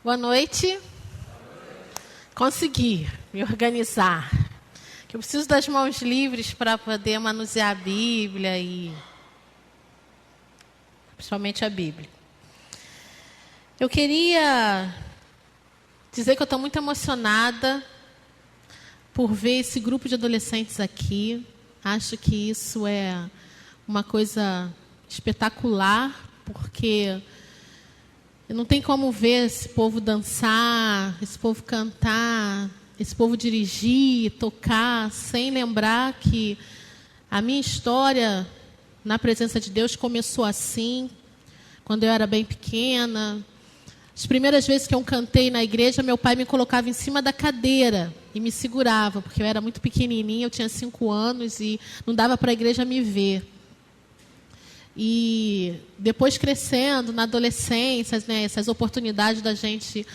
Boa noite. Consegui me organizar. Eu preciso das mãos livres para poder manusear a Bíblia e principalmente a Bíblia. Eu queria dizer que eu estou muito emocionada por ver esse grupo de adolescentes aqui. Acho que isso é uma coisa espetacular, porque não tem como ver esse povo dançar, esse povo cantar, esse povo dirigir, tocar, sem lembrar que a minha história na presença de Deus começou assim, quando eu era bem pequena. As primeiras vezes que eu cantei na igreja, meu pai me colocava em cima da cadeira e me segurava, porque eu era muito pequenininha, eu tinha 5 anos e não dava para a igreja me ver. E depois crescendo, na adolescência, né, essas oportunidades da gente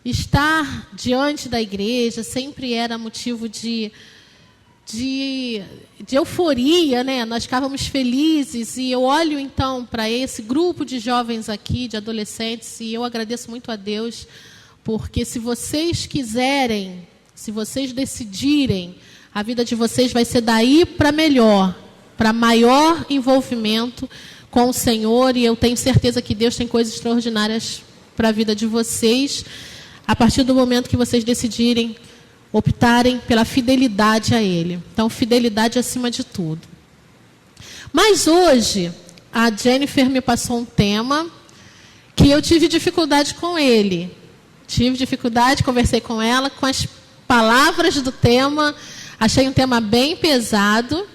estar diante da igreja sempre era motivo de euforia, né? Nós ficávamos felizes e eu olho então para esse grupo de jovens aqui, de adolescentes, e eu agradeço muito a Deus, porque se vocês quiserem, se vocês decidirem, a vida de vocês vai ser daí para melhor, para maior envolvimento com o Senhor, e eu tenho certeza que Deus tem coisas extraordinárias para a vida de vocês, a partir do momento que vocês decidirem, optarem pela fidelidade a Ele. Então, fidelidade acima de tudo. Mas hoje, a Jennifer me passou um tema que eu tive dificuldade com ele. Tive dificuldade, conversei com ela, com as palavras do tema. Achei um tema bem pesado,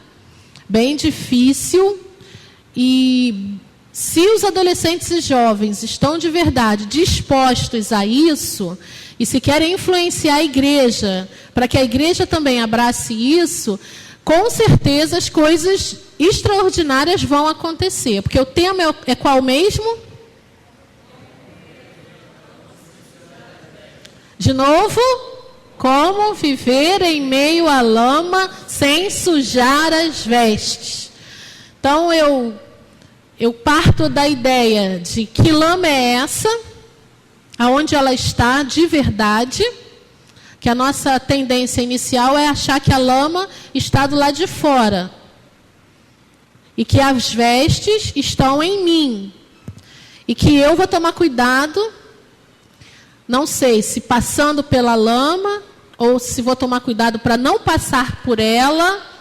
bem difícil. E se os adolescentes e jovens estão de verdade dispostos a isso, e se querem influenciar a igreja, para que a igreja também abrace isso, com certeza as coisas extraordinárias vão acontecer. Porque o tema é qual mesmo? De novo, como viver em meio à lama sem sujar as vestes. Então, eu parto da ideia de que lama é essa, aonde ela está de verdade, que a nossa tendência inicial é achar que a lama está do lado de fora e que as vestes estão em mim e que eu vou tomar cuidado, não sei se passando pela lama ou se vou tomar cuidado para não passar por ela.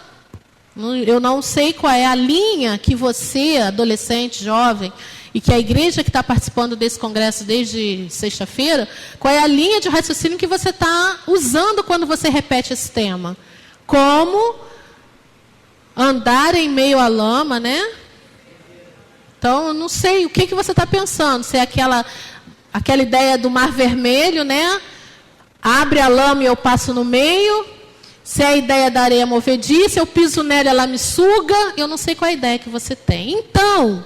Eu não sei qual é a linha que você, adolescente, jovem, e que a igreja que está participando desse congresso desde sexta-feira, qual é a linha de raciocínio que você está usando quando você repete esse tema? Como andar em meio à lama, né? Então, eu não sei o que você está pensando. Se é aquela ideia do mar vermelho, né? Abre a lama e eu passo no meio. Se é a ideia da areia movediça, eu piso nela, ela me suga. Eu não sei qual é a ideia que você tem. Então,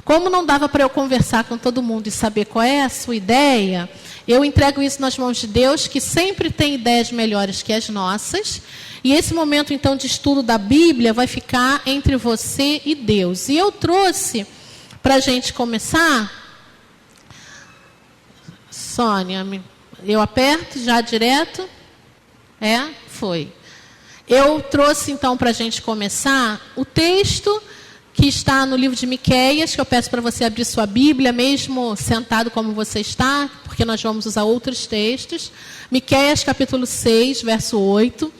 como não dava para eu conversar com todo mundo e saber qual é a sua ideia, eu entrego isso nas mãos de Deus, que sempre tem ideias melhores que as nossas. E esse momento, então, de estudo da Bíblia vai ficar entre você e Deus. E eu trouxe, para a gente começar... Sônia, eu aperto já direto? Foi. Eu trouxe, então, para a gente começar, o texto que está no livro de Miqueias, que eu peço para você abrir sua Bíblia, mesmo sentado como você está, porque nós vamos usar outros textos. Miqueias, capítulo 6, verso 8.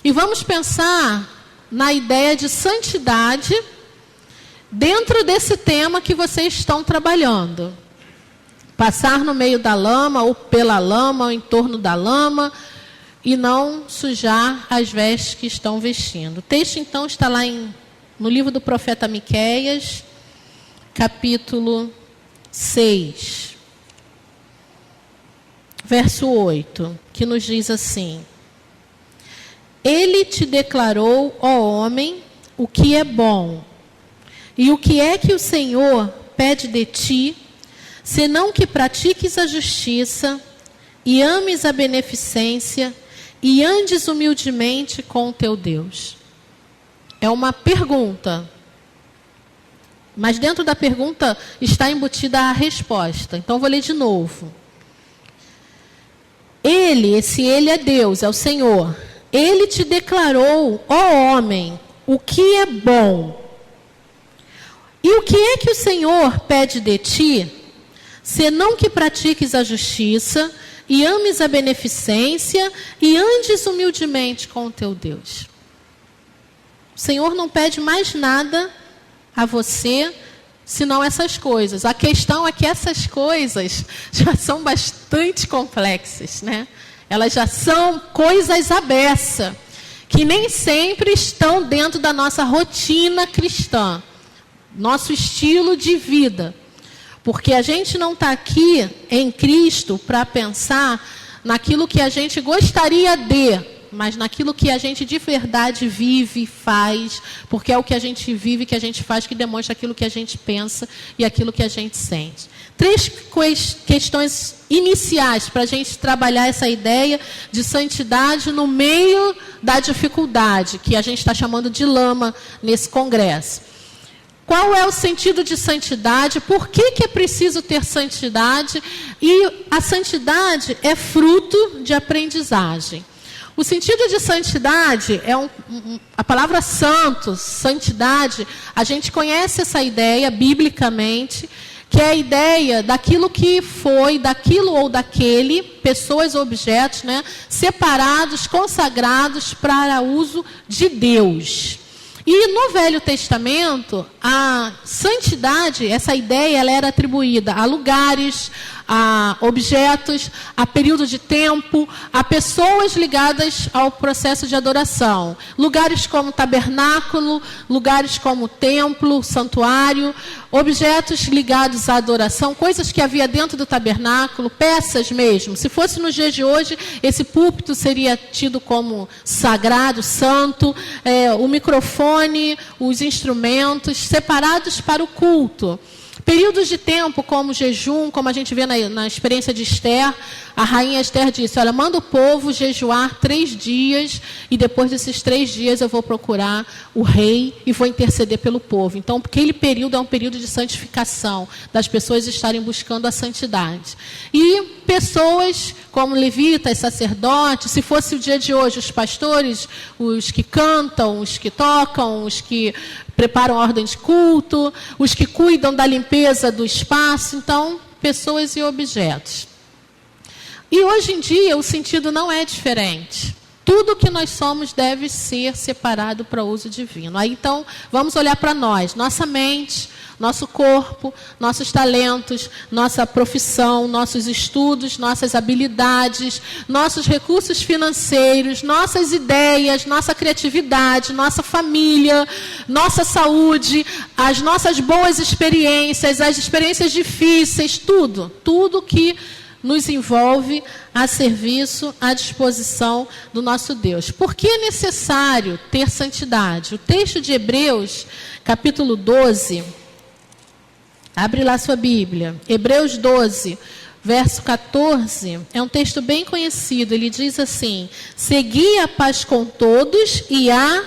E vamos pensar na ideia de santidade dentro desse tema que vocês estão trabalhando. Passar no meio da lama, ou pela lama, ou em torno da lama, e não sujar as vestes que estão vestindo. O texto, então, está lá no livro do profeta Miqueias, capítulo 6, verso 8, que nos diz assim: Ele te declarou, ó homem, o que é bom, e o que é que o Senhor pede de ti, senão que pratiques a justiça, e ames a beneficência, e andes humildemente com o teu Deus. É uma pergunta. Mas dentro da pergunta está embutida a resposta. Então, vou ler de novo. Ele é Deus, é o Senhor. Ele te declarou, ó homem, o que é bom. E o que é que o Senhor pede de ti? Senão que pratiques a justiça, e ames a beneficência, e andes humildemente com o teu Deus. O Senhor não pede mais nada a você, senão essas coisas. A questão é que essas coisas já são bastante complexas, né? Elas já são coisas à beça, que nem sempre estão dentro da nossa rotina cristã, nosso estilo de vida. Porque a gente não está aqui em Cristo para pensar naquilo que a gente gostaria de, mas naquilo que a gente de verdade vive, faz, porque é o que a gente vive, que a gente faz, que demonstra aquilo que a gente pensa e aquilo que a gente sente. 3 questões iniciais para a gente trabalhar essa ideia de santidade no meio da dificuldade, que a gente está chamando de lama nesse congresso. Qual é o sentido de santidade? Por que é preciso ter santidade? E a santidade é fruto de aprendizagem. O sentido de santidade é a palavra santo, santidade, a gente conhece essa ideia biblicamente, que é a ideia daquilo que foi, daquilo ou daquele, pessoas ou objetos, né, separados, consagrados para uso de Deus. E no Velho Testamento, a santidade, essa ideia, ela era atribuída a lugares, a objetos, a período de tempo, a pessoas ligadas ao processo de adoração. Lugares como tabernáculo, lugares como templo, santuário, objetos ligados à adoração, coisas que havia dentro do tabernáculo, peças mesmo. Se fosse nos dias de hoje, esse púlpito seria tido como sagrado, santo, o microfone, os instrumentos separados para o culto. Períodos de tempo, como jejum, como a gente vê na experiência de Esther, a rainha Esther disse, olha, manda o povo jejuar 3 dias, e depois desses 3 dias eu vou procurar o rei e vou interceder pelo povo. Então, aquele período é um período de santificação, das pessoas estarem buscando a santidade. E pessoas como levitas, sacerdotes, se fosse o dia de hoje, os pastores, os que cantam, os que tocam, os que preparam a ordem de culto, os que cuidam da limpeza do espaço, então, pessoas e objetos. E hoje em dia o sentido não é diferente. Tudo que nós somos deve ser separado para uso divino. Aí então, vamos olhar para nós, nossa mente, nosso corpo, nossos talentos, nossa profissão, nossos estudos, nossas habilidades, nossos recursos financeiros, nossas ideias, nossa criatividade, nossa família, nossa saúde, as nossas boas experiências, as experiências difíceis, tudo que nos envolve a serviço, à disposição do nosso Deus. Por que é necessário ter santidade? O texto de Hebreus, capítulo 12, abre lá sua Bíblia. Hebreus 12, verso 14, é um texto bem conhecido. Ele diz assim, segui a paz com todos e a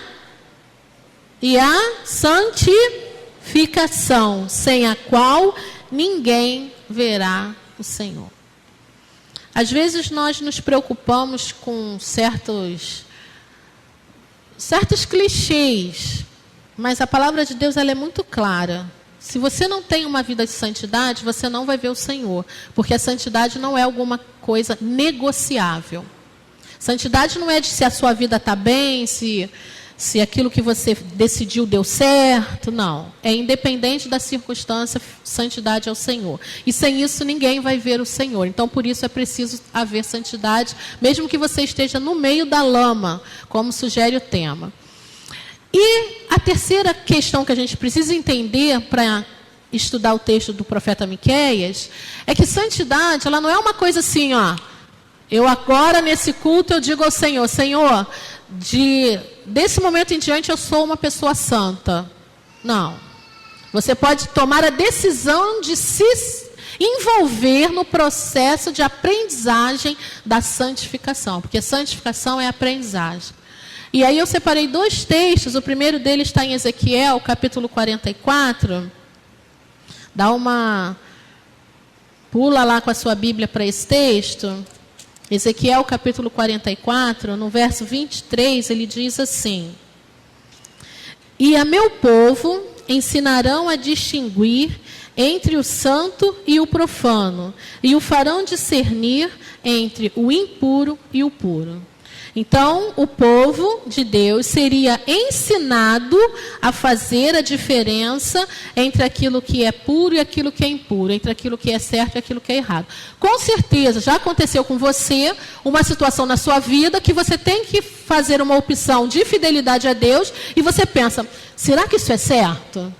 santificação, sem a qual ninguém verá o Senhor. Às vezes nós nos preocupamos com certos clichês, mas a palavra de Deus ela é muito clara. Se você não tem uma vida de santidade, você não vai ver o Senhor, porque a santidade não é alguma coisa negociável. Santidade não é de se a sua vida está bem, se aquilo que você decidiu deu certo, não. É independente da circunstância, santidade é o Senhor. E sem isso ninguém vai ver o Senhor. Então por isso é preciso haver santidade, mesmo que você esteja no meio da lama, como sugere o tema. E a terceira questão que a gente precisa entender para estudar o texto do profeta Miqueias, é que santidade, ela não é uma coisa assim, ó. Eu agora nesse culto eu digo ao Senhor, Senhor, desse momento em diante eu sou uma pessoa santa. Não. Você pode tomar a decisão de se envolver no processo de aprendizagem da santificação, porque santificação é aprendizagem. E aí eu separei 2 textos, o primeiro deles está em Ezequiel, capítulo 44. Pula lá com a sua Bíblia para esse texto. Ezequiel capítulo 44, no verso 23, ele diz assim: e a meu povo ensinarão a distinguir entre o santo e o profano, e o farão discernir entre o impuro e o puro. Então, o povo de Deus seria ensinado a fazer a diferença entre aquilo que é puro e aquilo que é impuro, entre aquilo que é certo e aquilo que é errado. Com certeza, já aconteceu com você uma situação na sua vida que você tem que fazer uma opção de fidelidade a Deus e você pensa, será que isso é certo?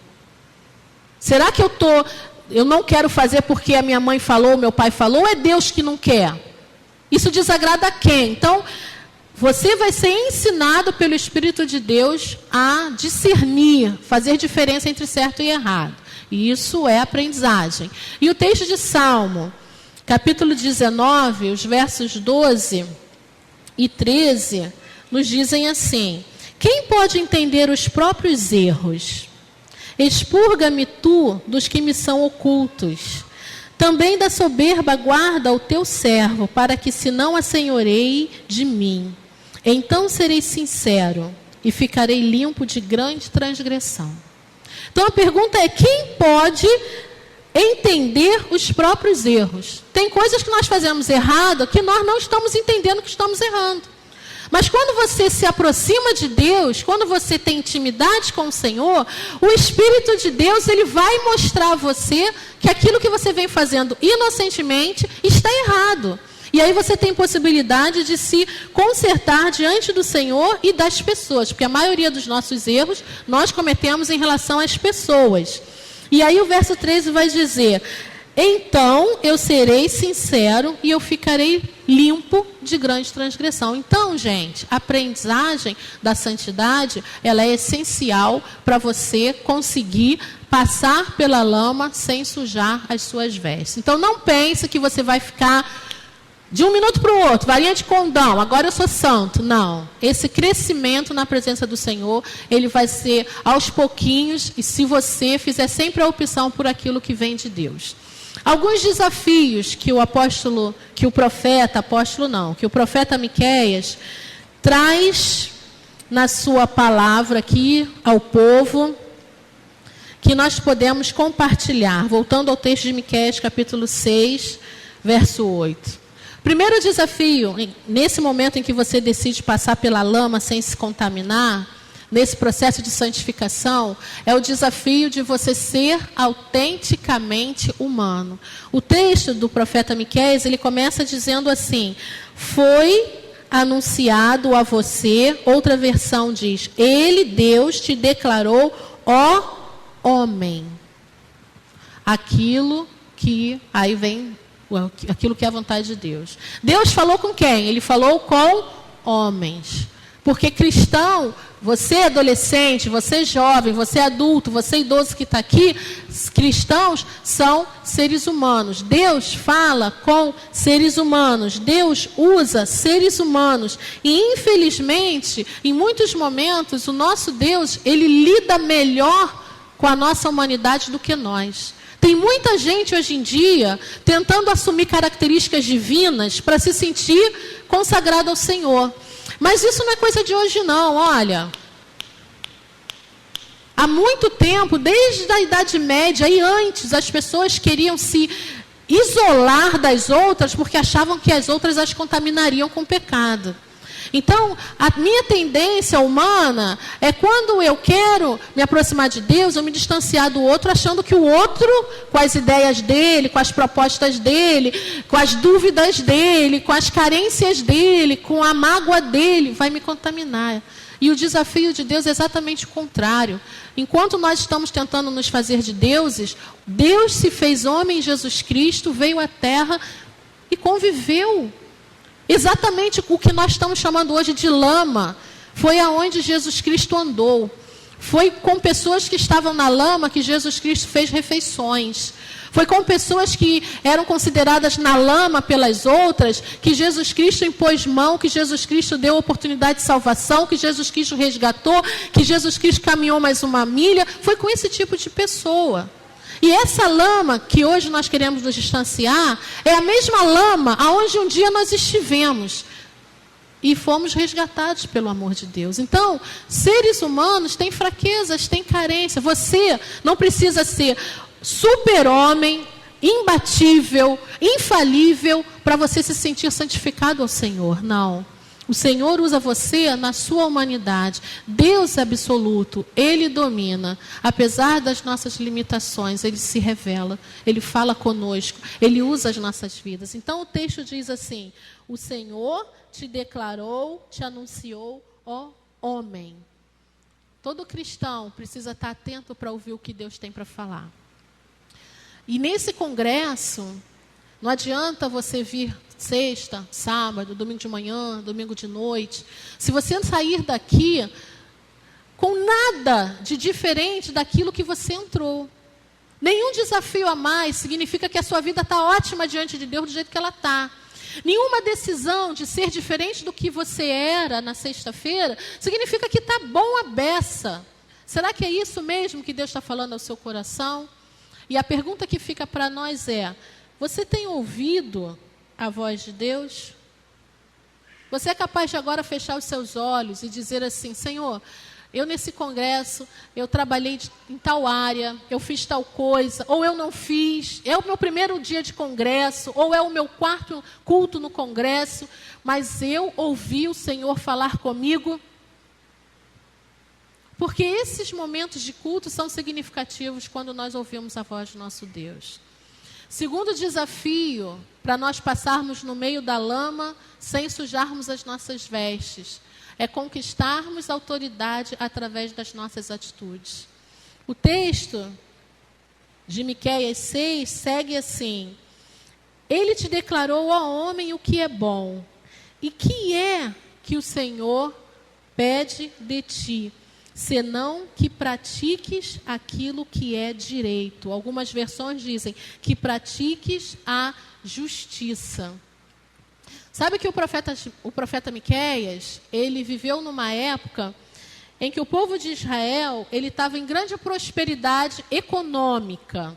Será que eu não quero fazer porque a minha mãe falou, meu pai falou, ou é Deus que não quer? Isso desagrada a quem? Então, você vai ser ensinado pelo Espírito de Deus a discernir, fazer diferença entre certo e errado. E isso é aprendizagem. E o texto de Salmo, capítulo 19, os versos 12 e 13, nos dizem assim: quem pode entender os próprios erros? Expurga-me tu dos que me são ocultos. Também da soberba guarda o teu servo, para que se não assenhoreie de mim. Então serei sincero e ficarei limpo de grande transgressão. Então a pergunta é, quem pode entender os próprios erros? Tem coisas que nós fazemos errado que nós não estamos entendendo que estamos errando. Mas quando você se aproxima de Deus, quando você tem intimidade com o Senhor, o Espírito de Deus, ele vai mostrar a você que aquilo que você vem fazendo inocentemente está errado. E aí você tem possibilidade de se consertar diante do Senhor e das pessoas, porque a maioria dos nossos erros nós cometemos em relação às pessoas. E aí o verso 13 vai dizer: então eu serei sincero e eu ficarei limpo de grande transgressão. Então, gente, a aprendizagem da santidade, ela é essencial para você conseguir passar pela lama sem sujar as suas vestes. Então, não pense que você vai ficar de um minuto para o outro, varinha de condão, agora eu sou santo. Não. Esse crescimento na presença do Senhor, ele vai ser aos pouquinhos, e se você fizer sempre a opção por aquilo que vem de Deus. Alguns desafios que o profeta Miqueias traz na sua palavra aqui ao povo, que nós podemos compartilhar. Voltando ao texto de Miqueias, capítulo 6, verso 8. Primeiro desafio, nesse momento em que você decide passar pela lama sem se contaminar, nesse processo de santificação, é o desafio de você ser autenticamente humano. O texto do profeta Miqueias, ele começa dizendo assim: foi anunciado a você, outra versão diz, ele, Deus, te declarou, ó homem, aquilo que, aí vem aquilo que é a vontade de Deus. Deus falou com quem? Ele falou com homens. Porque cristão, você adolescente, você jovem, você adulto, você idoso que está aqui, cristãos são seres humanos. Deus fala com seres humanos. Deus usa seres humanos. E infelizmente, em muitos momentos, o nosso Deus, ele lida melhor com a nossa humanidade do que nós. Tem muita gente hoje em dia tentando assumir características divinas para se sentir consagrado ao Senhor. Mas isso não é coisa de hoje não, olha. Há muito tempo, desde a Idade Média e antes, as pessoas queriam se isolar das outras porque achavam que as outras as contaminariam com o pecado. Então, a minha tendência humana é quando eu quero me aproximar de Deus, eu me distanciar do outro, achando que o outro, com as ideias dele, com as propostas dele, com as dúvidas dele, com as carências dele, com a mágoa dele, vai me contaminar. E o desafio de Deus é exatamente o contrário. Enquanto nós estamos tentando nos fazer de deuses, Deus se fez homem em Jesus Cristo, veio à terra e conviveu. Exatamente o que nós estamos chamando hoje de lama, foi aonde Jesus Cristo andou. Foi com pessoas que estavam na lama que Jesus Cristo fez refeições. Foi com pessoas que eram consideradas na lama pelas outras, que Jesus Cristo impôs mão, que Jesus Cristo deu oportunidade de salvação, que Jesus Cristo resgatou, que Jesus Cristo caminhou mais uma milha. Foi com esse tipo de pessoa. E essa lama que hoje nós queremos nos distanciar, é a mesma lama aonde um dia nós estivemos. E fomos resgatados pelo amor de Deus. Então, seres humanos têm fraquezas, têm carência. Você não precisa ser super-homem, imbatível, infalível, para você se sentir santificado ao Senhor. Não. O Senhor usa você na sua humanidade. Deus é absoluto, Ele domina. Apesar das nossas limitações, Ele se revela, Ele fala conosco, Ele usa as nossas vidas. Então o texto diz assim: o Senhor te declarou, te anunciou, ó homem. Todo cristão precisa estar atento para ouvir o que Deus tem para falar. E nesse congresso, não adianta você vir sexta, sábado, domingo de manhã, domingo de noite. Se você sair daqui com nada de diferente daquilo que você entrou. Nenhum desafio a mais significa que a sua vida está ótima diante de Deus do jeito que ela está. Nenhuma decisão de ser diferente do que você era na sexta-feira significa que está bom a beça. Será que é isso mesmo que Deus está falando ao seu coração? E a pergunta que fica para nós é: você tem ouvido a voz de Deus? Você é capaz de agora fechar os seus olhos e dizer assim: Senhor, eu nesse congresso, eu trabalhei em tal área, eu fiz tal coisa, ou eu não fiz, é o meu primeiro dia de congresso, ou é o meu quarto culto no congresso, mas eu ouvi o Senhor falar comigo. Porque esses momentos de culto são significativos quando nós ouvimos a voz do nosso Deus. Segundo desafio, para nós passarmos no meio da lama sem sujarmos as nossas vestes, é conquistarmos autoridade através das nossas atitudes. O texto de Miqueias 6 segue assim: Ele te declarou, ó homem, o que é bom. E que é que o Senhor pede de ti, senão que pratiques aquilo que é direito. Algumas versões dizem que pratiques a justiça. Sabe que o profeta Miqueias, ele viveu numa época em que o povo de Israel, ele estava em grande prosperidade econômica,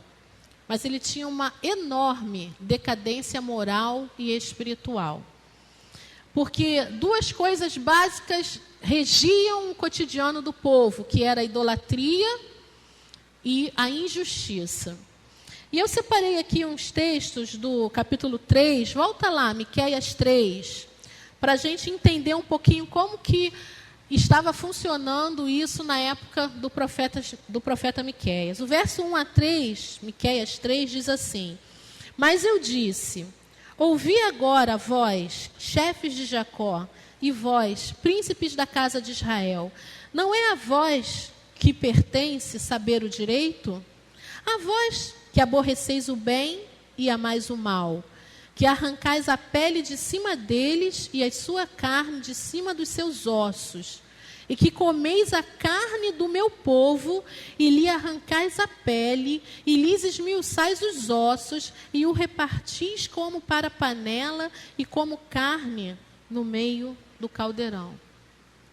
mas ele tinha uma enorme decadência moral e espiritual. Porque duas coisas básicas regiam o cotidiano do povo, que era a idolatria e a injustiça. E eu separei aqui uns textos do capítulo 3, volta lá, Miqueias 3, para a gente entender um pouquinho como que estava funcionando isso na época do profeta Miqueias. O verso 1 a 3, Miqueias 3, diz assim: Mas eu disse, ouvi agora vós, chefes de Jacó, e vós, príncipes da casa de Israel, não é a vós que pertence saber o direito? A vós que aborreceis o bem e amais o mal, que arrancais a pele de cima deles e a sua carne de cima dos seus ossos, e que comeis a carne do meu povo, e lhe arrancais a pele, e lhes esmiuçais os ossos, e o repartis como para panela, e como carne no meio do caldeirão.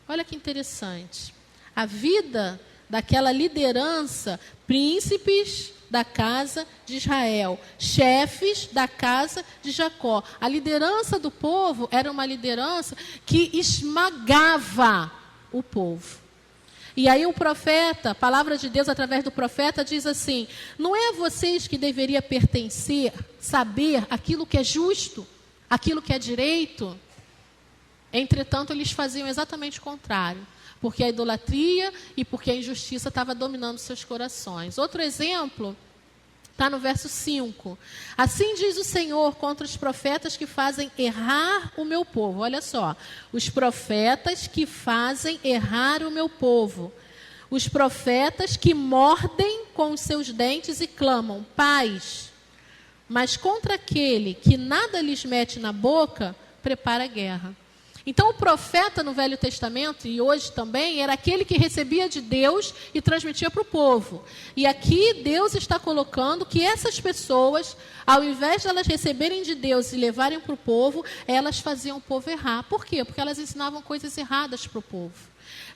Olha que interessante. A vida daquela liderança, príncipes da casa de Israel, chefes da casa de Jacó. A liderança do povo era uma liderança que esmagava o povo. E aí o profeta, a palavra de Deus através do profeta diz assim: não é a vocês que deveria pertencer, saber aquilo que é justo, aquilo que é direito? Entretanto, eles faziam exatamente o contrário, porque a idolatria e porque a injustiça estava dominando seus corações. Outro exemplo está no verso 5. Assim diz o Senhor contra os profetas que fazem errar o meu povo. Olha só, os profetas que fazem errar o meu povo. Os profetas que mordem com os seus dentes e clamam, paz. Mas contra aquele que nada lhes mete na boca, prepara guerra. Então o profeta no Velho Testamento, e hoje também, era aquele que recebia de Deus e transmitia para o povo. E aqui Deus está colocando que essas pessoas, ao invés de elas receberem de Deus e levarem para o povo, elas faziam o povo errar. Por quê? Porque elas ensinavam coisas erradas para o povo.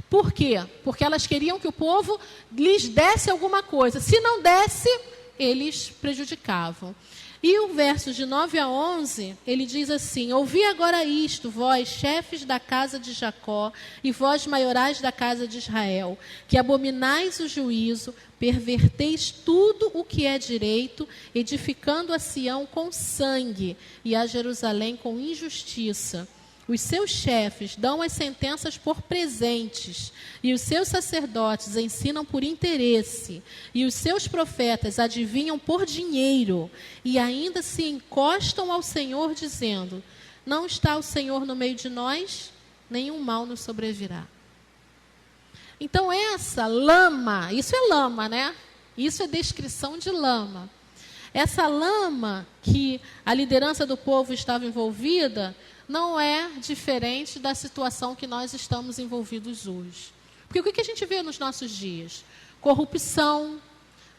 Por quê? Porque elas queriam que o povo lhes desse alguma coisa. Se não desse, eles prejudicavam. E o verso de 9 a 11, ele diz assim: ouvi agora isto, vós, chefes da casa de Jacó, e vós, maiorais da casa de Israel, que abominais o juízo, perverteis tudo o que é direito, edificando a Sião com sangue, e a Jerusalém com injustiça. Os seus chefes dão as sentenças por presentes, e os seus sacerdotes ensinam por interesse, e os seus profetas adivinham por dinheiro, e ainda se encostam ao Senhor, dizendo: não está o Senhor no meio de nós, nenhum mal nos sobrevirá. Então essa lama, isso é lama, né? Isso é descrição de lama. Essa lama que a liderança do povo estava envolvida não é diferente da situação que nós estamos envolvidos hoje. Porque o que a gente vê nos nossos dias? Corrupção,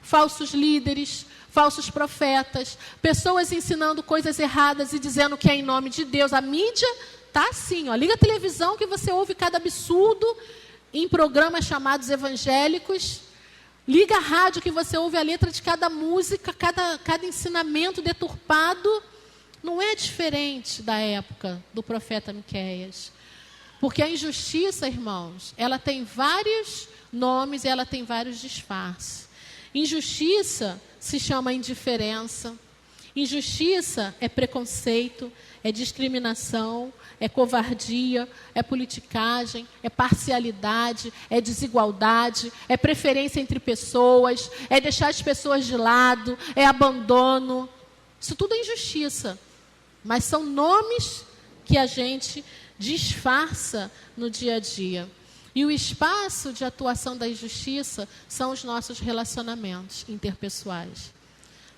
falsos líderes, falsos profetas, pessoas ensinando coisas erradas e dizendo que é em nome de Deus. A mídia está assim, ó, liga a televisão que você ouve cada absurdo em programas chamados evangélicos. Liga a rádio que você ouve a letra de cada música, cada ensinamento deturpado. Não é diferente da época do profeta Miqueias. Porque a injustiça, irmãos, ela tem vários nomes e ela tem vários disfarces. Injustiça se chama indiferença. Injustiça é preconceito, é discriminação, é covardia, é politicagem, é parcialidade, é desigualdade, é preferência entre pessoas, é deixar as pessoas de lado, é abandono. Isso tudo é injustiça. Mas são nomes que a gente disfarça no dia a dia. E o espaço de atuação da injustiça são os nossos relacionamentos interpessoais.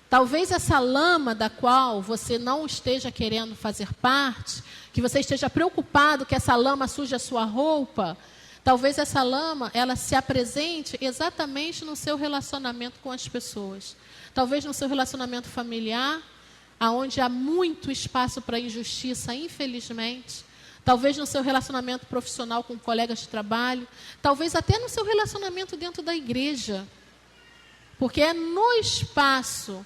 Talvez essa lama da qual você não esteja querendo fazer parte, que você esteja preocupado que essa lama suje a sua roupa, talvez essa lama ela se apresente exatamente no seu relacionamento com as pessoas. Talvez no seu relacionamento familiar, onde há muito espaço para injustiça, infelizmente. Talvez no seu relacionamento profissional com colegas de trabalho. Talvez até no seu relacionamento dentro da igreja. Porque é no espaço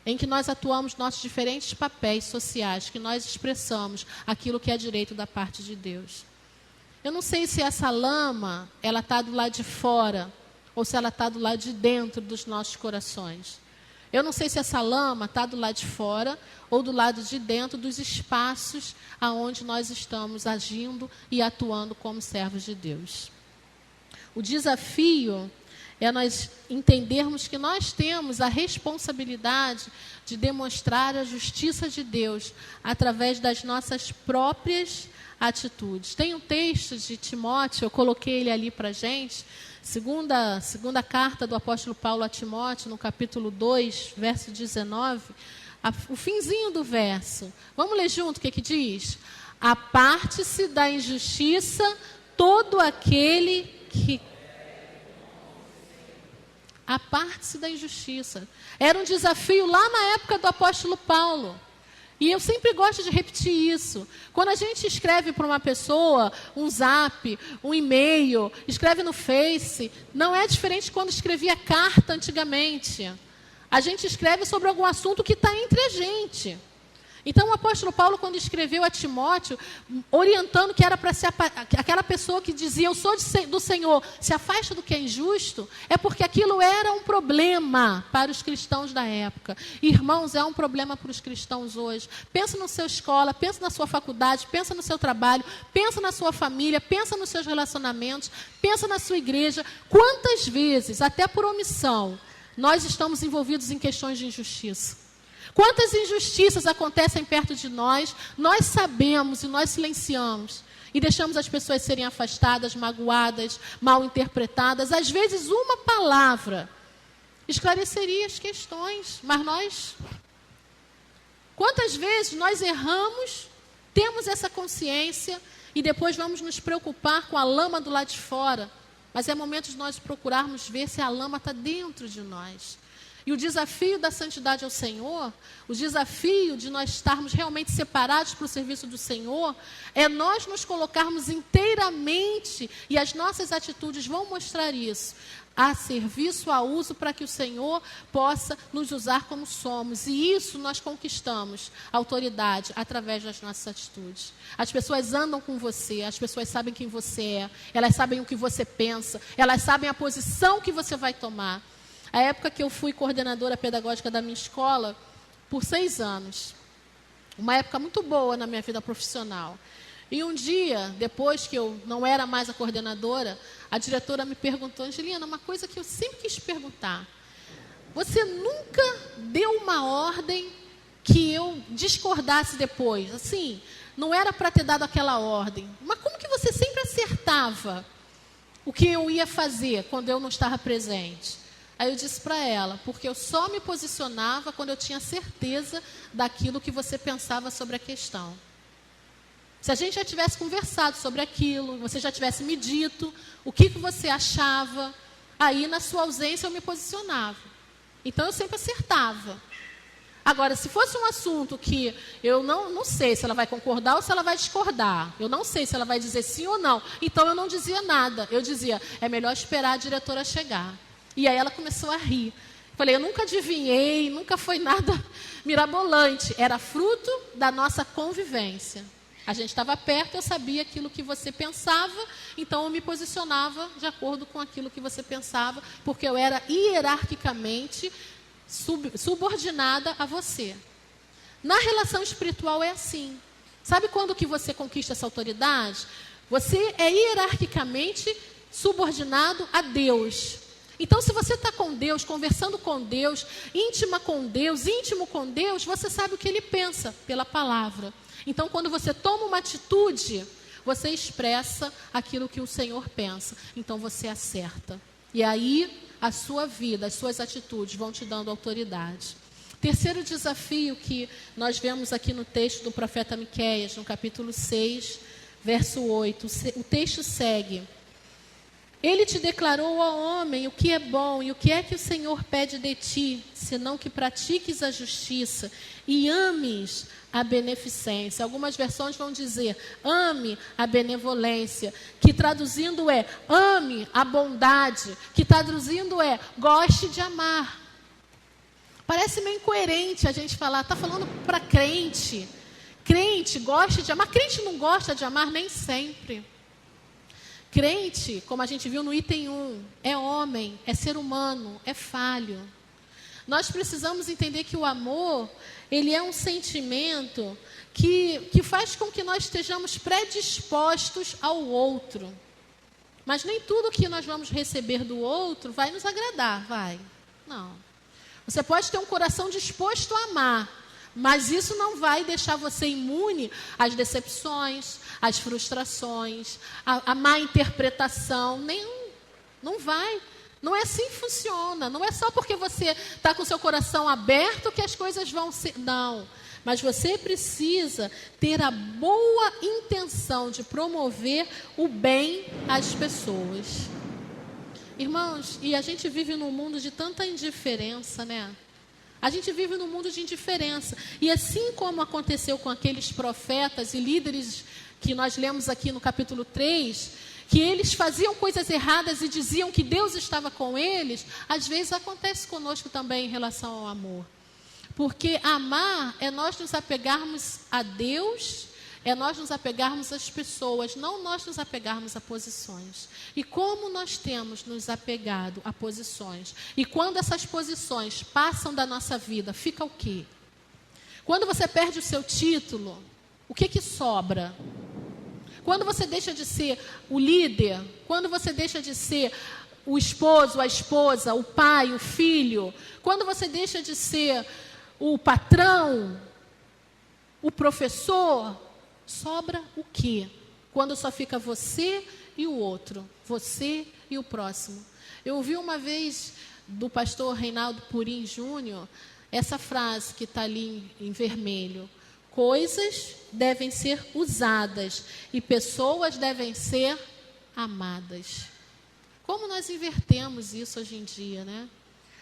em que nós atuamos nossos diferentes papéis sociais, que nós expressamos aquilo que é direito da parte de Deus. Eu não sei se essa lama, ela está do lado de fora, ou se ela está do lado de dentro dos nossos corações. Eu não sei se essa lama está do lado de fora ou do lado de dentro dos espaços aonde nós estamos agindo e atuando como servos de Deus. O desafio é nós entendermos que nós temos a responsabilidade de demonstrar a justiça de Deus através das nossas próprias atitudes. Tem um texto de Timóteo, eu coloquei ele ali para a gente, segunda carta do apóstolo Paulo a Timóteo, no capítulo 2, verso 19, o finzinho do verso. Vamos ler junto o que diz? Aparte-se da injustiça todo aquele que... Aparte-se da injustiça. Era um desafio lá na época do apóstolo Paulo. E eu sempre gosto de repetir isso. Quando a gente escreve para uma pessoa, um zap, um e-mail, escreve no Face, não é diferente de quando escrevia carta antigamente. A gente escreve sobre algum assunto que está entre a gente. Então o apóstolo Paulo, quando escreveu a Timóteo, orientando que era para ser aquela pessoa que dizia, eu sou do Senhor, se afasta do que é injusto, é porque aquilo era um problema para os cristãos da época. Irmãos, é um problema para os cristãos hoje. Pensa na sua escola, pensa na sua faculdade, pensa no seu trabalho, pensa na sua família, pensa nos seus relacionamentos, pensa na sua igreja. Quantas vezes, até por omissão, nós estamos envolvidos em questões de injustiça? Quantas injustiças acontecem perto de nós sabemos e nós silenciamos. E deixamos as pessoas serem afastadas, magoadas, mal interpretadas. Às vezes uma palavra esclareceria as questões, mas nós... Quantas vezes nós erramos, temos essa consciência e depois vamos nos preocupar com a lama do lado de fora. Mas é momento de nós procurarmos ver se a lama está dentro de nós. E o desafio da santidade ao Senhor, o desafio de nós estarmos realmente separados para o serviço do Senhor, é nós nos colocarmos inteiramente, e as nossas atitudes vão mostrar isso, a serviço, a uso, para que o Senhor possa nos usar como somos. E isso nós conquistamos, autoridade, através das nossas atitudes. As pessoas andam com você, as pessoas sabem quem você é, elas sabem o que você pensa, elas sabem a posição que você vai tomar. A época que eu fui coordenadora pedagógica da minha escola, por 6 anos, uma época muito boa na minha vida profissional. E um dia, depois que eu não era mais a coordenadora, a diretora me perguntou: Angelina, uma coisa que eu sempre quis perguntar. Você nunca deu uma ordem que eu discordasse depois? Assim, não era para ter dado aquela ordem. Mas como que você sempre acertava o que eu ia fazer quando eu não estava presente? Aí eu disse para ela: porque eu só me posicionava quando eu tinha certeza daquilo que você pensava sobre a questão. Se a gente já tivesse conversado sobre aquilo, você já tivesse me dito o que você achava, aí na sua ausência eu me posicionava. Então eu sempre acertava. Agora, se fosse um assunto que eu não sei se ela vai concordar ou se ela vai discordar, eu não sei se ela vai dizer sim ou não, então eu não dizia nada. Eu dizia: é melhor esperar a diretora chegar. E aí ela começou a rir. Falei: eu nunca adivinhei, nunca foi nada mirabolante, era fruto da nossa convivência. A gente estava perto, eu sabia aquilo que você pensava, então eu me posicionava de acordo com aquilo que você pensava, porque eu era hierarquicamente subordinada a você. Na relação espiritual é assim. Sabe quando que você conquista essa autoridade? Você é hierarquicamente subordinado a Deus. Então, se você está com Deus, conversando com Deus, íntimo com Deus, você sabe o que Ele pensa pela palavra. Então, quando você toma uma atitude, você expressa aquilo que o Senhor pensa. Então, você acerta. E aí, a sua vida, as suas atitudes vão te dando autoridade. Terceiro desafio que nós vemos aqui no texto do profeta Miqueias, no capítulo 6, verso 8. O texto segue: Ele te declarou, ó homem, o que é bom e o que é que o Senhor pede de ti, senão que pratiques a justiça e ames a beneficência. Algumas versões vão dizer: ame a benevolência, que traduzindo é ame a bondade, que traduzindo é goste de amar. Parece meio incoerente a gente falar, está falando para crente. Crente gosta de amar, crente não gosta de amar nem sempre. Crente, como a gente viu no item 1, é homem, é ser humano, é falho. Nós precisamos entender que o amor, ele é um sentimento que faz com que nós estejamos predispostos ao outro. Mas nem tudo que nós vamos receber do outro vai nos agradar, vai. Não. Você pode ter um coração disposto a amar, mas isso não vai deixar você imune às decepções, às frustrações, à má interpretação. Não vai. Não é assim que funciona. Não é só porque você está com o seu coração aberto que as coisas vão ser. Não. Mas você precisa ter a boa intenção de promover o bem às pessoas. Irmãos, e a gente vive num mundo de tanta indiferença, né? A gente vive num mundo de indiferença. E assim como aconteceu com aqueles profetas e líderes que nós lemos aqui no capítulo 3, que eles faziam coisas erradas e diziam que Deus estava com eles, às vezes acontece conosco também em relação ao amor. Porque amar é nós nos apegarmos a Deus, é nós nos apegarmos às pessoas, não nós nos apegarmos a posições. E como nós temos nos apegado a posições? E quando essas posições passam da nossa vida, fica o quê? Quando você perde o seu título, o que sobra? Quando você deixa de ser o líder, quando você deixa de ser o esposo, a esposa, o pai, o filho, quando você deixa de ser o patrão, o professor, sobra o quê? Quando só fica você e o outro, você e o próximo. Eu ouvi uma vez do pastor Reinaldo Purim Júnior essa frase que está ali em vermelho: coisas devem ser usadas e pessoas devem ser amadas. Como nós invertemos isso hoje em dia, né?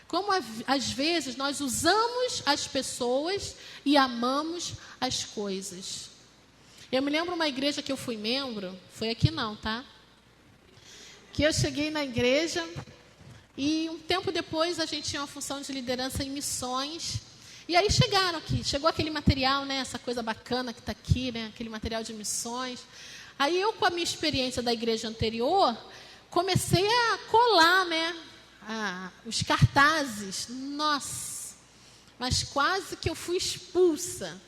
Como às vezes nós usamos as pessoas e amamos as coisas. Eu me lembro uma igreja que eu fui membro, foi aqui não, tá? Que eu cheguei na igreja E um tempo depois a gente tinha uma função de liderança em missões. E aí chegou aquele material, né, essa coisa bacana que está aqui, né, aquele material de missões. Aí eu, com a minha experiência da igreja anterior, comecei a colar, né, os cartazes. Nossa, mas quase que eu fui expulsa.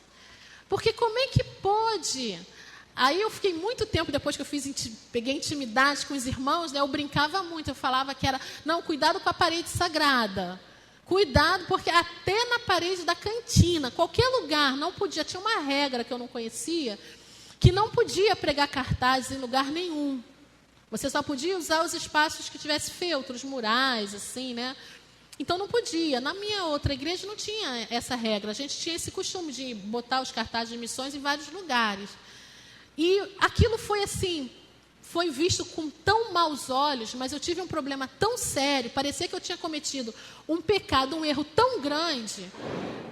Porque como é que pode? Aí eu fiquei muito tempo, depois que peguei intimidade com os irmãos, né, eu brincava muito, eu falava que era, não, cuidado com a parede sagrada. Cuidado, porque até na parede da cantina, qualquer lugar, não podia, tinha uma regra que eu não conhecia, que não podia pregar cartazes em lugar nenhum. Você só podia usar os espaços que tivesse feltros, murais, assim, né? Então não podia. Na minha outra igreja não tinha essa regra. A gente tinha esse costume de botar os cartazes de missões em vários lugares. E aquilo foi assim, foi visto com tão maus olhos, mas eu tive um problema tão sério, parecia que eu tinha cometido um pecado, um erro tão grande,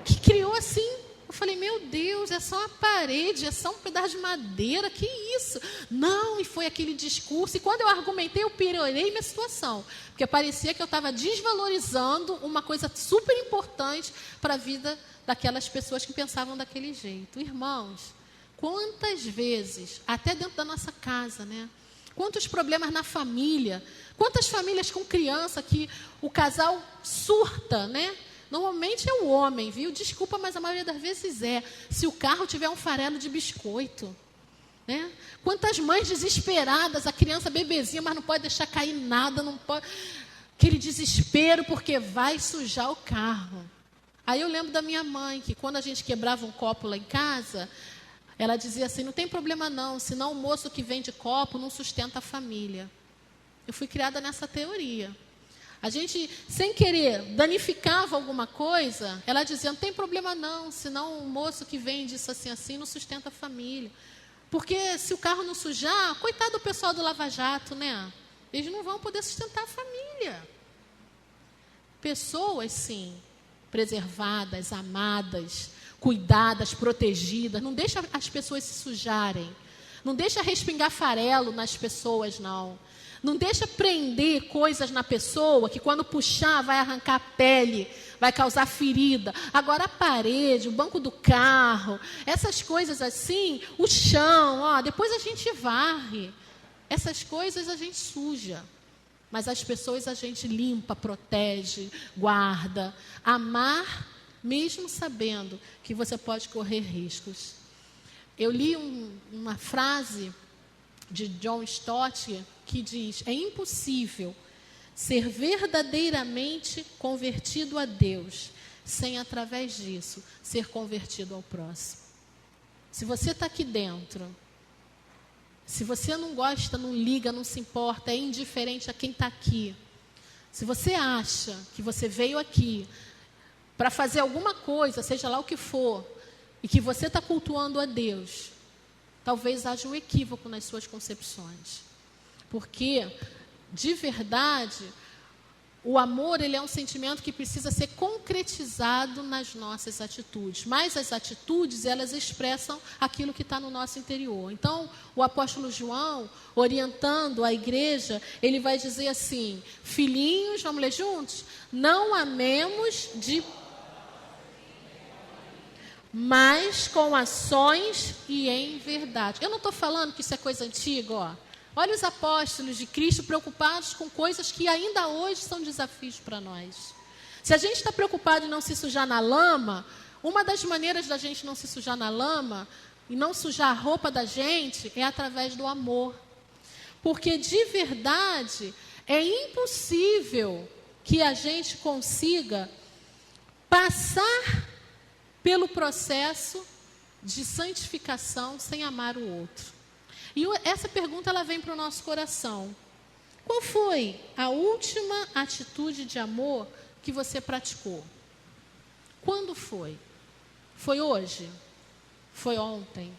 que criou assim, eu falei, meu Deus, é só uma parede, é só um pedaço de madeira, que isso? Não, e foi aquele discurso, e quando eu argumentei, eu piorei minha situação, porque parecia que eu estava desvalorizando uma coisa super importante para a vida daquelas pessoas que pensavam daquele jeito. Irmãos, quantas vezes, até dentro da nossa casa, né? Quantos problemas na família, quantas famílias com criança que o casal surta, né? Normalmente é o homem, viu? Desculpa, mas a maioria das vezes é. Se o carro tiver um farelo de biscoito, né? Quantas mães desesperadas, a criança bebezinha, mas não pode deixar cair nada, não pode... Aquele desespero porque vai sujar o carro. Aí eu lembro da minha mãe, que quando a gente quebrava um copo lá em casa, ela dizia assim, não tem problema não, senão o moço que vende copo não sustenta a família. Eu fui criada nessa teoria. A gente, sem querer, danificava alguma coisa, ela dizia, não tem problema não, senão o moço que vende isso assim, assim, não sustenta a família. Porque se o carro não sujar, coitado do pessoal do Lava Jato, né? Eles não vão poder sustentar a família. Pessoas, sim, preservadas, amadas, cuidadas, protegidas. Não deixa as pessoas se sujarem. Não deixa respingar farelo nas pessoas, não. Não deixa prender coisas na pessoa que quando puxar vai arrancar a pele, vai causar ferida. Agora a parede, o banco do carro, essas coisas assim, o chão, ó, depois a gente varre. Essas coisas a gente suja. Mas as pessoas a gente limpa, protege, guarda. Amar, mesmo sabendo que você pode correr riscos. Eu li uma frase de John Stott que diz, é impossível ser verdadeiramente convertido a Deus sem, através disso, ser convertido ao próximo. Se você está aqui dentro, se você não gosta, não liga, não se importa, é indiferente a quem está aqui, se você acha que você veio aqui para fazer alguma coisa, seja lá o que for, e que você está cultuando a Deus, talvez haja um equívoco nas suas concepções. Porque, de verdade, o amor, ele é um sentimento que precisa ser concretizado nas nossas atitudes. Mas as atitudes, elas expressam aquilo que está no nosso interior. Então, o apóstolo João, orientando a igreja, ele vai dizer assim, filhinhos, vamos ler juntos? Não amemos mas com ações e em verdade. Eu não estou falando que isso é coisa antiga, ó. Olha os apóstolos de Cristo preocupados com coisas que ainda hoje são desafios para nós. Se a gente está preocupado em não se sujar na lama, uma das maneiras da gente não se sujar na lama e não sujar a roupa da gente é através do amor. Porque de verdade é impossível que a gente consiga passar pelo processo de santificação sem amar o outro. E essa pergunta ela vem para o nosso coração. Qual foi a última atitude de amor que você praticou? Quando foi? Foi hoje? Foi ontem?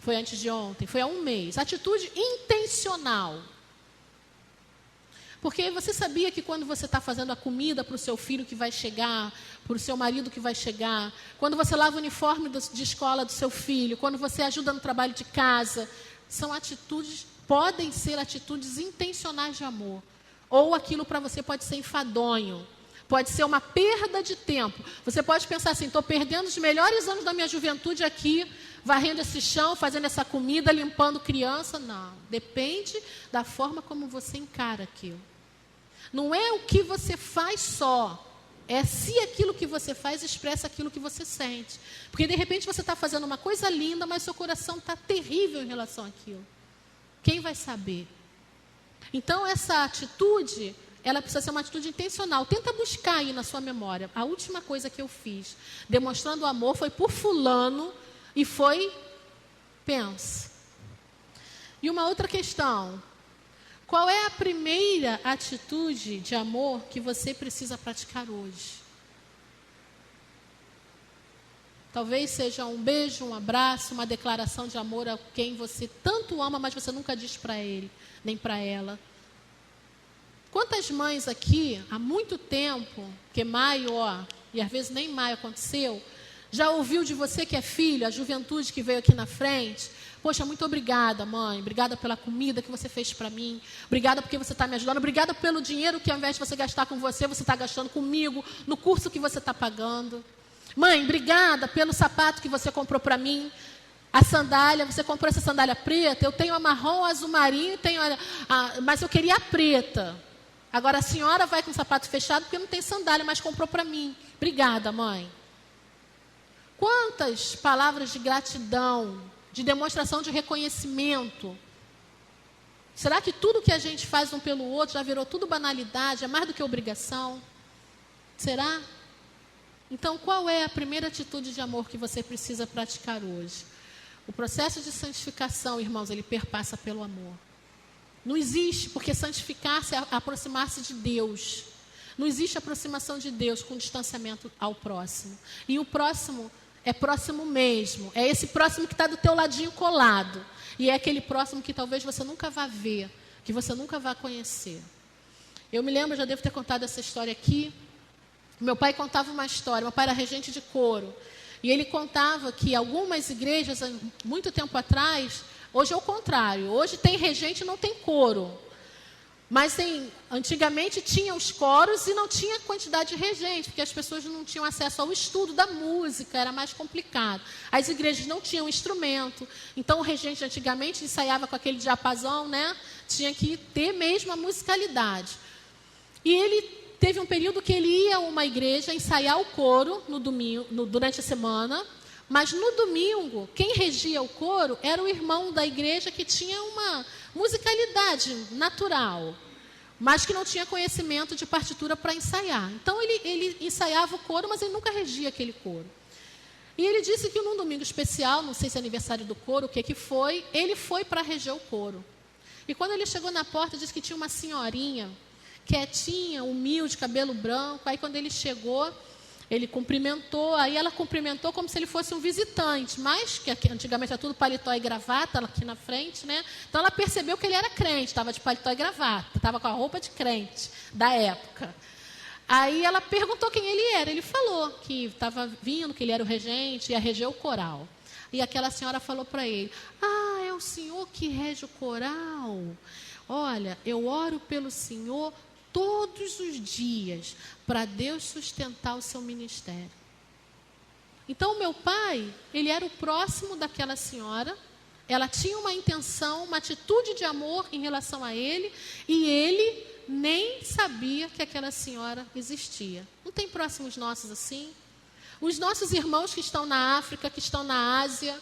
Foi antes de ontem? Foi há um mês? Atitude intencional. Porque você sabia que quando você está fazendo a comida para o seu filho que vai chegar, para o seu marido que vai chegar, quando você lava o uniforme de escola do seu filho, quando você ajuda no trabalho de casa, são atitudes, podem ser atitudes intencionais de amor. Ou aquilo para você pode ser enfadonho. Pode ser uma perda de tempo. Você pode pensar assim, estou perdendo os melhores anos da minha juventude aqui, varrendo esse chão, fazendo essa comida, limpando criança. Não, depende da forma como você encara aquilo. Não é o que você faz só, é se aquilo que você faz expressa aquilo que você sente. Porque de repente você está fazendo uma coisa linda, mas seu coração está terrível em relação àquilo. Quem vai saber? Então essa atitude, ela precisa ser uma atitude intencional. Tenta buscar aí na sua memória. A última coisa que eu fiz, demonstrando amor, foi por fulano e foi, pensa. E uma outra questão, qual é a primeira atitude de amor que você precisa praticar hoje? Talvez seja um beijo, um abraço, uma declaração de amor a quem você tanto ama, mas você nunca diz para ele, nem para ela. Quantas mães aqui, há muito tempo, que maio, e às vezes nem maio aconteceu, já ouviu de você que é filho, a juventude que veio aqui na frente? Poxa, muito obrigada, mãe. Obrigada pela comida que você fez para mim. Obrigada porque você está me ajudando. Obrigada pelo dinheiro que ao invés de você gastar com você está gastando comigo, no curso que você está pagando. Mãe, obrigada pelo sapato que você comprou para mim. A sandália, você comprou essa sandália preta. Eu tenho a marrom, a azul marinho, mas eu queria a preta. Agora a senhora vai com o sapato fechado porque não tem sandália, mas comprou para mim. Obrigada, mãe. Quantas palavras de gratidão, de demonstração de reconhecimento. Será que tudo que a gente faz um pelo outro já virou tudo banalidade, é mais do que obrigação? Será? Então, qual é a primeira atitude de amor que você precisa praticar hoje? O processo de santificação, irmãos, ele perpassa pelo amor. Não existe, porque santificar-se é aproximar-se de Deus. Não existe aproximação de Deus com distanciamento ao próximo. E o próximo é próximo mesmo. É esse próximo que está do teu ladinho colado. E é aquele próximo que talvez você nunca vá ver, que você nunca vá conhecer. Eu me lembro, já devo ter contado essa história aqui. Meu pai contava uma história, meu pai era regente de coro. E ele contava que algumas igrejas, há muito tempo atrás, hoje é o contrário. Hoje tem regente e não tem coro. Mas antigamente tinha os coros e não tinha quantidade de regente, porque as pessoas não tinham acesso ao estudo da música, era mais complicado. As igrejas não tinham instrumento, então o regente antigamente ensaiava com aquele diapasão, né? Tinha que ter mesmo a musicalidade. E ele teve um período que ele ia a uma igreja ensaiar o coro no domingo, durante a semana, mas no domingo, quem regia o coro era o irmão da igreja que tinha uma musicalidade natural, mas que não tinha conhecimento de partitura para ensaiar. Então ele ensaiava o coro, mas ele nunca regia aquele coro. E ele disse que num domingo especial, não sei se é aniversário do coro, o que foi, ele foi para reger o coro. E quando ele chegou na porta, disse que tinha uma senhorinha, quietinha, humilde, cabelo branco. Aí quando ele chegou, ele cumprimentou, aí ela cumprimentou como se ele fosse um visitante, mas que antigamente era tudo paletó e gravata aqui na frente, né? Então ela percebeu que ele era crente, estava de paletó e gravata, estava com a roupa de crente da época. Aí ela perguntou quem ele era, ele falou que estava vindo, que ele era o regente, ia reger o coral. E aquela senhora falou para ele, é o senhor que rege o coral? Olha, eu oro pelo senhor todos os dias, para Deus sustentar o seu ministério. Então, meu pai, ele era o próximo daquela senhora, ela tinha uma intenção, uma atitude de amor em relação a ele, e ele nem sabia que aquela senhora existia. Não tem próximos nossos assim? Os nossos irmãos que estão na África, que estão na Ásia,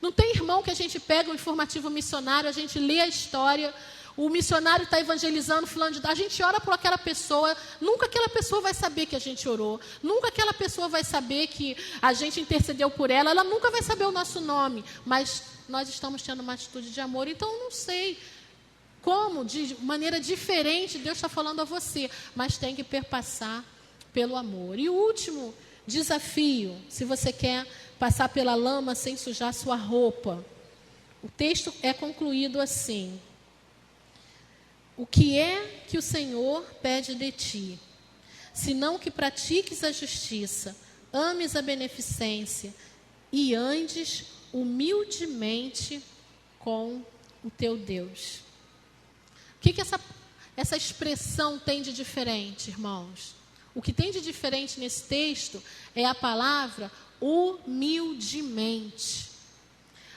não tem irmão que a gente pega um informativo missionário, a gente lê a história, o missionário está evangelizando, fulano de... A gente ora por aquela pessoa, nunca aquela pessoa vai saber que a gente orou, nunca aquela pessoa vai saber que a gente intercedeu por ela, ela nunca vai saber o nosso nome, mas nós estamos tendo uma atitude de amor, então eu não sei como, de maneira diferente, Deus está falando a você, mas tem que perpassar pelo amor. E o último desafio, se você quer passar pela lama sem sujar sua roupa, o texto é concluído assim: o que é que o Senhor pede de ti? Senão que pratiques a justiça, ames a beneficência e andes humildemente com o teu Deus. O que essa essa expressão tem de diferente, irmãos? O que tem de diferente nesse texto é a palavra humildemente.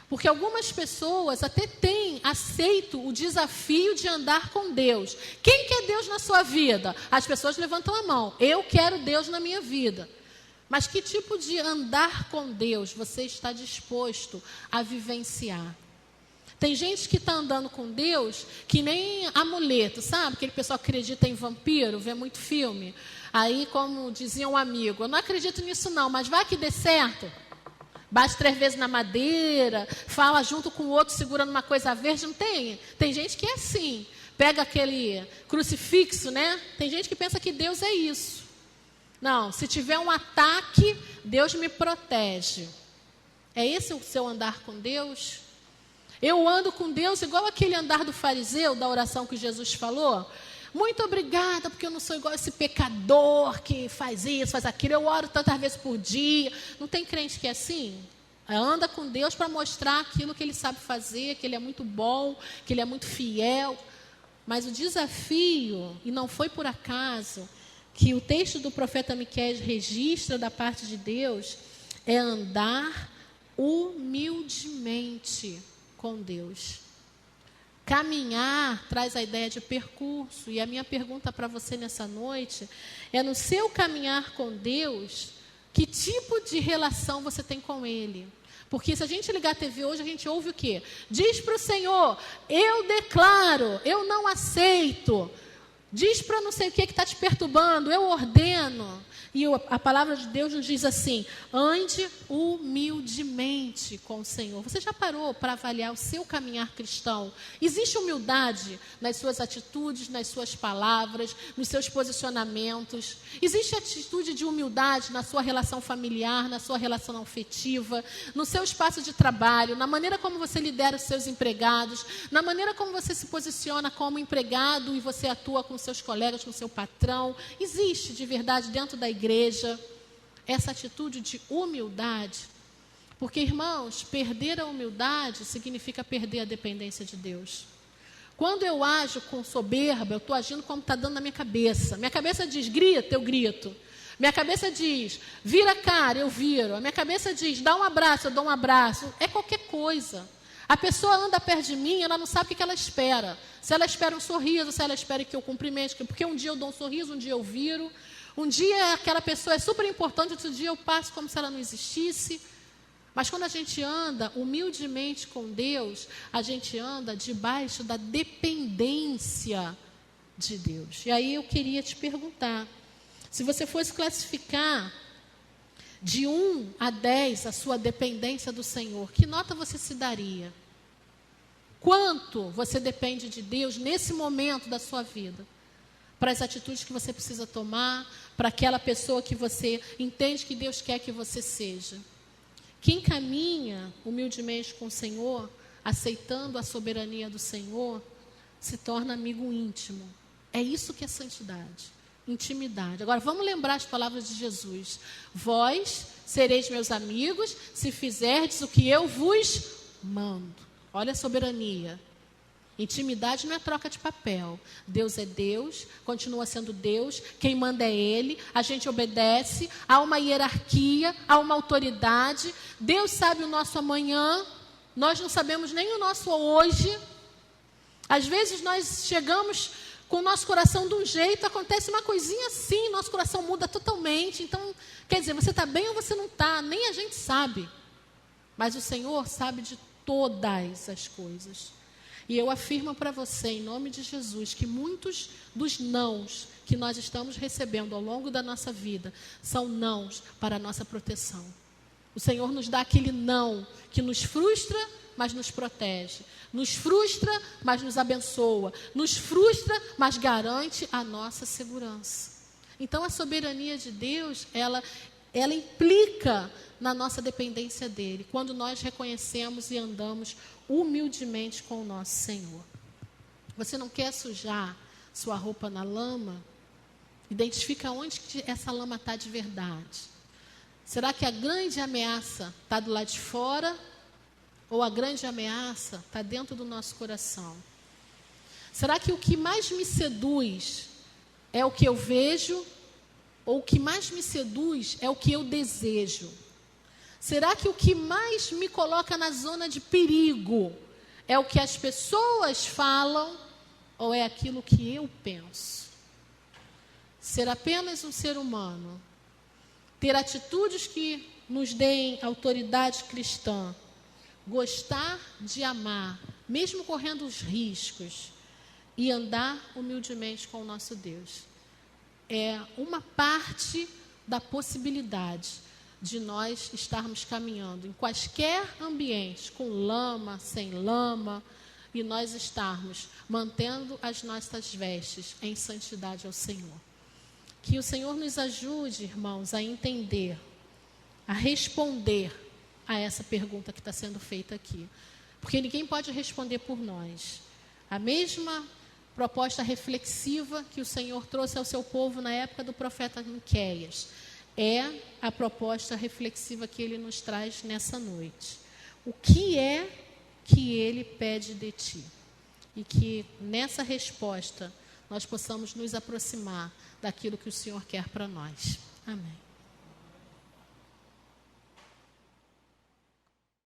Porque algumas pessoas até têm aceito o desafio de andar com Deus. Quem quer Deus na sua vida? As pessoas levantam a mão. Eu quero Deus na minha vida. Mas que tipo de andar com Deus você está disposto a vivenciar? Tem gente que está andando com Deus que nem amuleto, sabe? Aquele pessoal que acredita em vampiro, vê muito filme. Aí, como dizia um amigo, eu não acredito nisso não, mas vai que dê certo. Bate 3 vezes na madeira, fala junto com o outro, segurando uma coisa verde, não tem? Tem gente que é assim, pega aquele crucifixo, né? Tem gente que pensa que Deus é isso. Não, se tiver um ataque, Deus me protege. É esse o seu andar com Deus? Eu ando com Deus igual aquele andar do fariseu, da oração que Jesus falou. Muito obrigada, porque eu não sou igual esse pecador que faz isso, faz aquilo. Eu oro tantas vezes por dia. Não tem crente que é assim? Anda com Deus para mostrar aquilo que Ele sabe fazer, que Ele é muito bom, que Ele é muito fiel. Mas o desafio, e não foi por acaso, que o texto do profeta Miqueias registra da parte de Deus, é andar humildemente com Deus. Caminhar traz a ideia de percurso. E a minha pergunta para você nessa noite é: no seu caminhar com Deus, que tipo de relação você tem com Ele? Porque se a gente ligar a TV hoje, a gente ouve o quê? Diz para o Senhor: eu declaro, eu não aceito. Diz para não sei o que está te perturbando, eu ordeno. E a palavra de Deus nos diz assim: ande humildemente com o Senhor. Você já parou para avaliar o seu caminhar cristão? Existe humildade nas suas atitudes, nas suas palavras, nos seus posicionamentos? Existe atitude de humildade na sua relação familiar, na sua relação afetiva, no seu espaço de trabalho, na maneira como você lidera os seus empregados, na maneira como você se posiciona como empregado e você atua com seus colegas, com seu patrão? Existe de verdade dentro da igreja essa atitude de humildade? Porque, irmãos, perder a humildade significa perder a dependência de Deus. Quando eu ajo com soberba, eu estou agindo como está dando na minha cabeça. Minha cabeça diz, grita, eu grito. Minha cabeça diz, vira a cara, eu viro. A minha cabeça diz, dá um abraço, eu dou um abraço. É qualquer coisa. A pessoa anda perto de mim, ela não sabe o que ela espera. Se ela espera um sorriso, se ela espera que eu cumprimente, porque um dia eu dou um sorriso, um dia eu viro. Um dia aquela pessoa é super importante, outro dia eu passo como se ela não existisse. Mas quando a gente anda humildemente com Deus, a gente anda debaixo da dependência de Deus. E aí eu queria te perguntar, se você fosse classificar de 1 a 10 a sua dependência do Senhor, que nota você se daria? Quanto você depende de Deus nesse momento da sua vida? Para as atitudes que você precisa tomar, para aquela pessoa que você entende que Deus quer que você seja. Quem caminha humildemente com o Senhor, aceitando a soberania do Senhor, se torna amigo íntimo. É isso que é santidade, intimidade. Agora vamos lembrar as palavras de Jesus: vós sereis meus amigos se fizerdes o que eu vos mando. Olha a soberania. Intimidade não é troca de papel. Deus é Deus, continua sendo Deus, quem manda é Ele, a gente obedece, há uma hierarquia, há uma autoridade. Deus sabe o nosso amanhã, nós não sabemos nem o nosso hoje. Às vezes nós chegamos com o nosso coração de um jeito, acontece uma coisinha assim, nosso coração muda totalmente. Então, quer dizer, você está bem ou você não está, nem a gente sabe. Mas o Senhor sabe de todas as coisas. E eu afirmo para você, em nome de Jesus, que muitos dos nãos que nós estamos recebendo ao longo da nossa vida são nãos para a nossa proteção. O Senhor nos dá aquele não que nos frustra, mas nos protege. Nos frustra, mas nos abençoa. Nos frustra, mas garante a nossa segurança. Então, a soberania de Deus, ela implica na nossa dependência dEle, quando nós reconhecemos e andamos humildemente com o nosso Senhor. Você não quer sujar sua roupa na lama? Identifica onde que essa lama está de verdade. Será que a grande ameaça está do lado de fora? Ou a grande ameaça está dentro do nosso coração? Será que o que mais me seduz é o que eu vejo? Ou o que mais me seduz é o que eu desejo? Será que o que mais me coloca na zona de perigo é o que as pessoas falam? Ou é aquilo que eu penso? Ser apenas um ser humano, ter atitudes que nos deem autoridade cristã, gostar de amar, mesmo correndo os riscos, e andar humildemente com o nosso Deus, é uma parte da possibilidade de nós estarmos caminhando em quaisquer ambientes, com lama, sem lama, e nós estarmos mantendo as nossas vestes em santidade ao Senhor. Que o Senhor nos ajude, irmãos, a entender, a responder a essa pergunta que está sendo feita aqui. Porque ninguém pode responder por nós. A mesma proposta reflexiva que o Senhor trouxe ao seu povo na época do profeta Miqueias é a proposta reflexiva que Ele nos traz nessa noite. O que é que Ele pede de ti? E que nessa resposta nós possamos nos aproximar daquilo que o Senhor quer para nós. Amém.